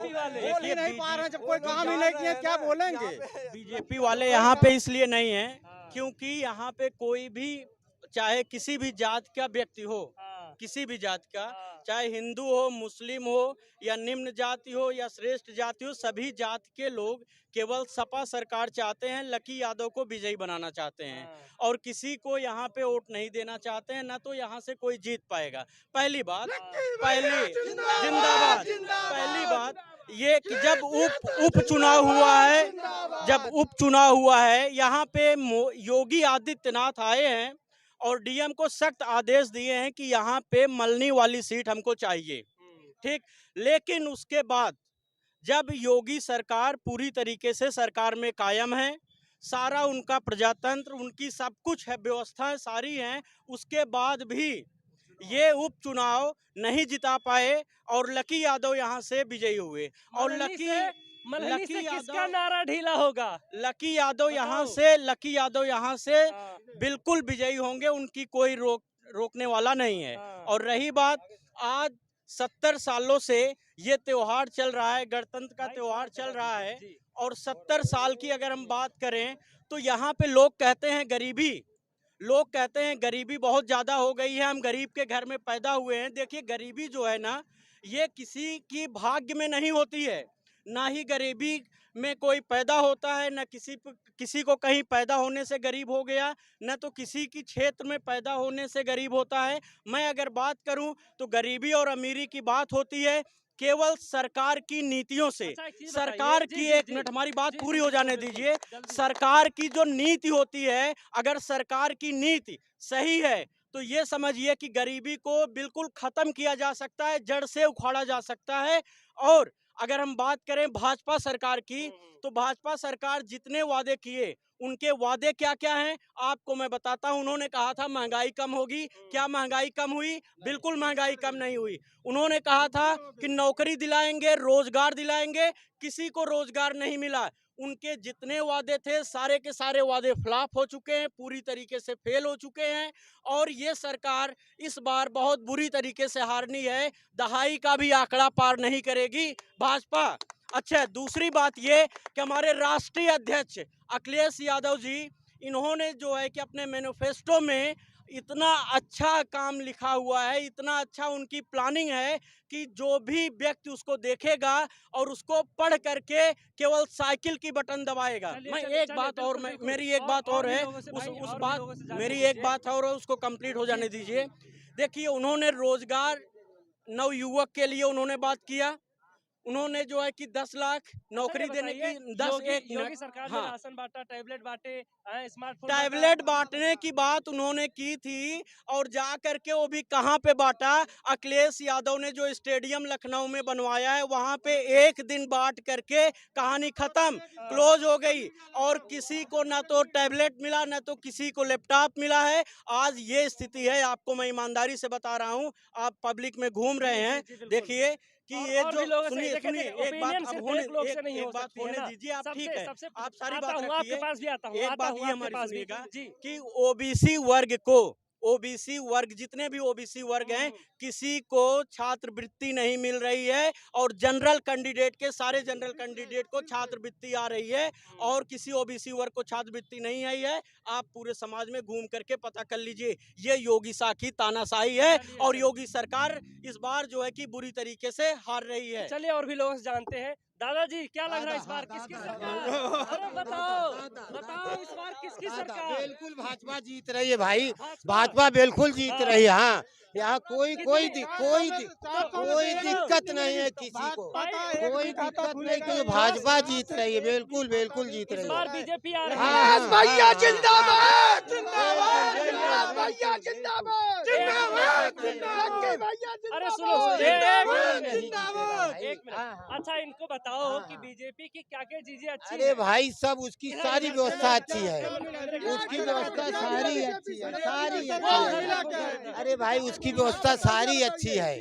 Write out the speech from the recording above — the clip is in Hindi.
बोल ही नहीं पा रहे हैं, जब कोई काम ही नहीं किए क्या बोलेंगे। बीजेपी वाले यहाँ पे इसलिए नहीं है क्योंकि यहाँ पे कोई भी चाहे किसी भी जात का व्यक्ति हो, किसी भी जात का, चाहे हिंदू हो, मुस्लिम हो या निम्न जाति हो या श्रेष्ठ जाति हो, सभी जात के लोग केवल सपा सरकार चाहते हैं, लकी यादव को विजयी बनाना चाहते हैं और किसी को यहाँ पे वोट नहीं देना चाहते हैं, ना तो यहाँ से कोई जीत पाएगा। पहली बात, जिंदाबाद। पहली बात ये कि जब उपचुनाव हुआ है, जब उपचुनाव हुआ है यहाँ पे योगी आदित्यनाथ आए हैं और डीएम को सख्त आदेश दिए हैं कि यहाँ पे मलनी वाली सीट हमको चाहिए, ठीक। लेकिन उसके बाद जब योगी सरकार पूरी तरीके से सरकार में कायम है, सारा उनका प्रजातंत्र, उनकी सब कुछ है, व्यवस्थाएं सारी हैं, उसके बाद भी ये उपचुनाव नहीं जिता पाए और लकी यादव यहाँ से विजयी हुए। और लकी किसका नारा ढीला होगा? लकी यादव यहाँ से बिल्कुल विजयी होंगे, उनकी कोई रोकने वाला नहीं है। और रही बात, आज 70 सालों से ये त्योहार चल रहा है, गणतंत्र का त्योहार चल रहा है और 70 साल की अगर हम बात करें तो यहाँ पे लोग कहते हैं गरीबी बहुत ज़्यादा हो गई है, हम गरीब के घर में पैदा हुए हैं। देखिए गरीबी जो है ना, ये किसी की भाग्य में नहीं होती है, ना ही गरीबी में कोई पैदा होता है, न किसी को कहीं पैदा होने से गरीब हो गया, न तो किसी की क्षेत्र में पैदा होने से गरीब होता है। मैं अगर बात करूं तो गरीबी और अमीरी की बात होती है केवल सरकार की नीतियों से। सरकार की, एक मिनट हमारी बात पूरी हो जाने दीजिए। सरकार की जो नीति होती है, अगर सरकार की नीति सही है तो ये समझिए कि गरीबी को बिल्कुल खत्म किया जा सकता है, जड़ से उखाड़ा जा सकता है। और अगर हम बात करें भाजपा सरकार की, तो भाजपा सरकार जितने वादे किए, उनके वादे क्या क्या हैं आपको मैं बताता हूं। उन्होंने कहा था महंगाई कम होगी, क्या महंगाई कम हुई? बिल्कुल महंगाई कम नहीं हुई। उन्होंने कहा था कि नौकरी दिलाएंगे, रोजगार दिलाएंगे, किसी को रोजगार नहीं मिला। उनके जितने वादे थे सारे के सारे वादे फ्लॉप हो चुके हैं, पूरी तरीके से फेल हो चुके हैं और ये सरकार इस बार बहुत बुरी तरीके से हारनी है। दहाई का भी आंकड़ा पार नहीं करेगी भाजपा। अच्छा, दूसरी बात ये कि हमारे राष्ट्रीय अध्यक्ष अखिलेश यादव जी, इन्होंने जो है कि अपने मैनिफेस्टो में इतना अच्छा काम लिखा हुआ है, इतना अच्छा उनकी प्लानिंग है कि जो भी व्यक्ति उसको देखेगा और उसको पढ़ करके केवल साइकिल की बटन दबाएगा। मेरी एक बात और है, उसको कंप्लीट हो जाने दीजिए। देखिए उन्होंने रोजगार नवयुवक के लिए उन्होंने बात किया, उन्होंने जो है कि 10 लाख नौकरी देने की योगी सरकार ने राशन बांटा, टैबलेट बांटे, स्मार्टफोन, टैबलेट बांटने की बात उन्होंने की थी और जा करके वो भी कहां पे बांटा? अखिलेश यादव ने जो स्टेडियम लखनऊ में बनवाया है वहां पे एक दिन बांट करके कहानी खत्म, क्लोज हो गई और किसी को ना तो टैबलेट मिला ना तो किसी को लैपटॉप मिला है। आज ये स्थिति है, आपको मैं ईमानदारी से बता रहा हूं, आप पब्लिक में घूम रहे हैं, देखिए कि ये जो सुनिए एक बात होने दीजिए, आप ठीक है, आप सारी बात रखिए। एक बात ये हमारी सुनिएगा कि ओबीसी वर्ग जितने भी ओबीसी वर्ग हैं, किसी को छात्रवृत्ति नहीं मिल रही है और सारे जनरल कैंडिडेट को छात्रवृत्ति आ रही है और किसी ओबीसी वर्ग को छात्रवृत्ति नहीं आई है। आप पूरे समाज में घूम करके पता कर लीजिए, ये योगी शाह की तानाशाही है और योगी सरकार इस बार जो है कि बुरी तरीके से हार रही है। चलिए और भी लोग जानते हैं। दादाजी क्या लग रहा है इस बार किसकी सरकार? अरे बताओ इस बार किसकी सरकार? बिल्कुल भाजपा जीत रही है भाई, भाजपा बिल्कुल जीत रही है। हाँ, यहाँ कोई दिक्कत नहीं है किसी को, कोई दिक्कत नहीं कि भाजपा जीत रही है, बिल्कुल जीत रही है। बीजेपी आ रही है। भैया जिंदाबाद, अरे सुनो एक मिनट, अच्छा इनको बताओ कि बीजेपी की क्या क्या चीजें अच्छी? अरे भाई सब उसकी सारी व्यवस्था अच्छी है, उसकी व्यवस्था सारी अच्छी है, अरे भाई उसकी व्यवस्था सारी अच्छी है।